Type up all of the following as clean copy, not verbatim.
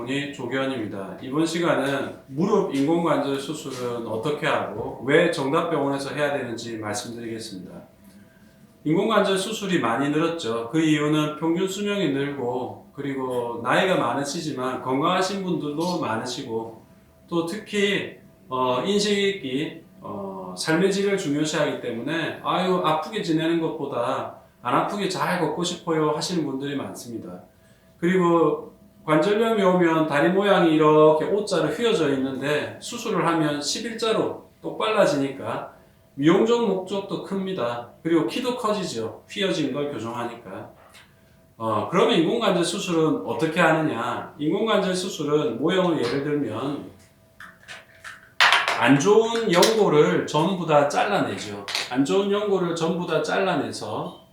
전문의 조기현입니다. 이번 시간은 무릎 인공관절 수술은 어떻게 하고 왜 정답병원에서 해야 되는지 말씀드리겠습니다. 인공관절 수술이 많이 늘었죠. 그 이유는 평균 수명이 늘고 그리고 나이가 많으시지만 건강하신 분들도 많으시고 또 특히 인식이 삶의 질을 중요시하기 때문에 아프게 지내는 것보다 안 아프게 잘 걷고 싶어요 하시는 분들이 많습니다. 그리고 관절염이 오면 다리 모양이 이렇게 O자로 휘어져 있는데 수술을 하면 11자로 똑 빨라지니까 미용적 목적도 큽니다. 그리고 키도 커지죠. 휘어진 걸 교정하니까. 그러면 인공관절 수술은 어떻게 하느냐? 인공관절 수술은 모형을 예를 들면 안 좋은 연골을 전부 다 잘라내죠. 안 좋은 연골을 전부 다 잘라내서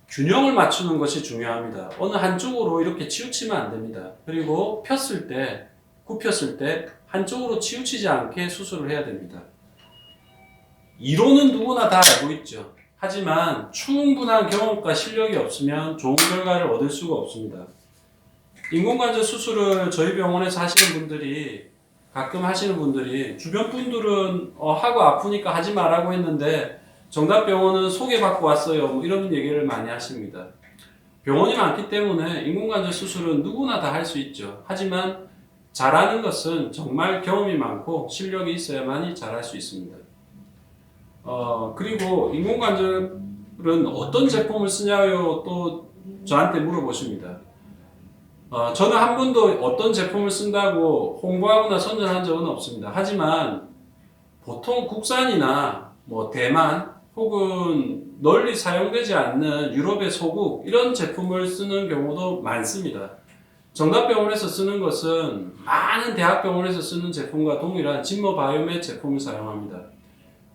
균형을 맞추는 것이 중요합니다. 어느 한쪽으로 이렇게 치우치면 안 됩니다. 그리고 폈을 때, 굽혔을 때 한쪽으로 치우치지 않게 수술을 해야 됩니다. 이론은 누구나 다 알고 있죠. 하지만 충분한 경험과 실력이 없으면 좋은 결과를 얻을 수가 없습니다. 인공관절 수술을 저희 병원에서 하시는 분들이 가끔 하시는 분들이 주변 분들은 하고 아프니까 하지 말라고 했는데 정답병원은 소개받고 왔어요. 뭐 이런 얘기를 많이 하십니다. 병원이 많기 때문에 인공관절 수술은 누구나 다 할 수 있죠. 하지만 잘하는 것은 정말 경험이 많고 실력이 있어야만이 잘할 수 있습니다. 그리고 인공관절은 어떤 제품을 쓰냐요? 또 저한테 물어보십니다. 저는 한 번도 어떤 제품을 쓴다고 홍보하거나 선전한 적은 없습니다. 하지만 보통 국산이나 뭐 대만 혹은 널리 사용되지 않는 유럽의 소국 이런 제품을 쓰는 경우도 많습니다. 정답병원에서 쓰는 것은 많은 대학병원에서 쓰는 제품과 동일한 진모바이오멧 제품을 사용합니다.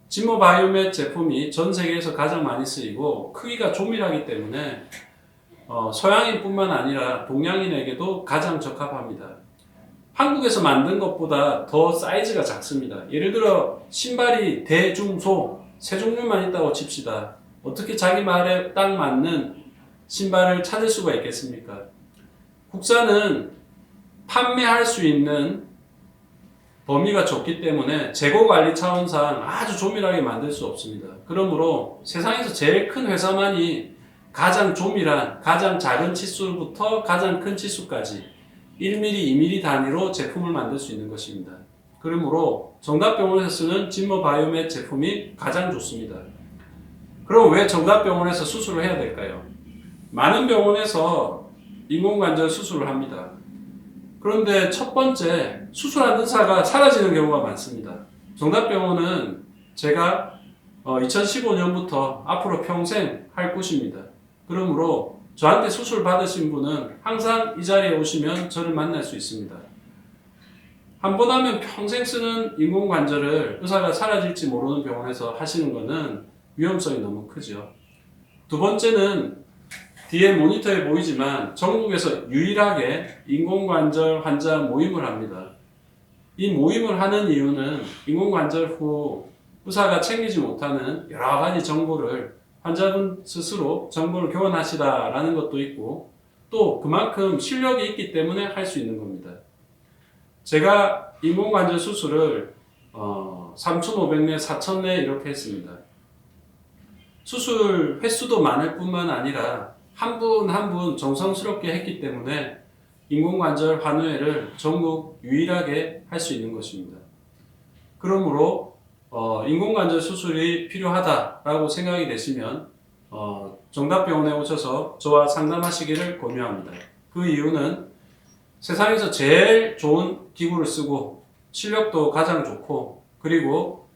진모바이오멧 제품이 전 세계에서 가장 많이 쓰이고 크기가 조밀하기 때문에 서양인뿐만 아니라 동양인에게도 가장 적합합니다. 한국에서 만든 것보다 더 사이즈가 작습니다. 예를 들어 신발이 대중소 세 종류만 있다고 칩시다. 어떻게 자기 말에 딱 맞는 신발을 찾을 수가 있겠습니까? 국산은 판매할 수 있는 범위가 좁기 때문에 재고 관리 차원상 아주 조밀하게 만들 수 없습니다. 그러므로 세상에서 제일 큰 회사만이 가장 조밀한, 가장 작은 치수부터 가장 큰 치수까지 1mm, 2mm 단위로 제품을 만들 수 있는 것입니다. 그러므로 정답병원에서 쓰는 진모바이오멧 제품이 가장 좋습니다. 그럼 왜 정답병원에서 수술을 해야 될까요? 많은 병원에서 인공관절 수술을 합니다. 그런데 첫 번째, 수술한 의사가 사라지는 경우가 많습니다. 정답병원은 제가 2015년부터 앞으로 평생 할 곳입니다. 그러므로 저한테 수술 받으신 분은 항상 이 자리에 오시면 저를 만날 수 있습니다. 한 번 하면 평생 쓰는 인공관절을 의사가 사라질지 모르는 병원에서 하시는 것은 위험성이 너무 크죠. 두 번째는 뒤에 모니터에 보이지만 전국에서 유일하게 인공관절 환자 모임을 합니다. 이 모임을 하는 이유는 인공관절 후 의사가 챙기지 못하는 여러 가지 정보를 환자분 스스로 정보를 교환하시라라는 것도 있고 또 그만큼 실력이 있기 때문에 할 수 있는 겁니다. 제가 인공관절 수술을 3,500내, 4,000내 이렇게 했습니다. 수술 횟수도 많을 뿐만 아니라 한 분 한 분 정성스럽게 했기 때문에 인공관절 환우회를 전국 유일하게 할 수 있는 것입니다. 그러므로 인공관절 수술이 필요하다라고 생각이 되시면 정답병원에 오셔서 저와 상담하시기를 권유합니다. 그 이유는 세상에서 제일 좋은 기구를 쓰고 실력도 가장 좋고 그리고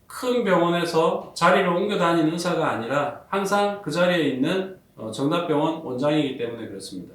큰 병원에서 자리를 옮겨 다니는 의사가 아니라 항상 그 자리에 있는 정답병원 원장이기 때문에 그렇습니다.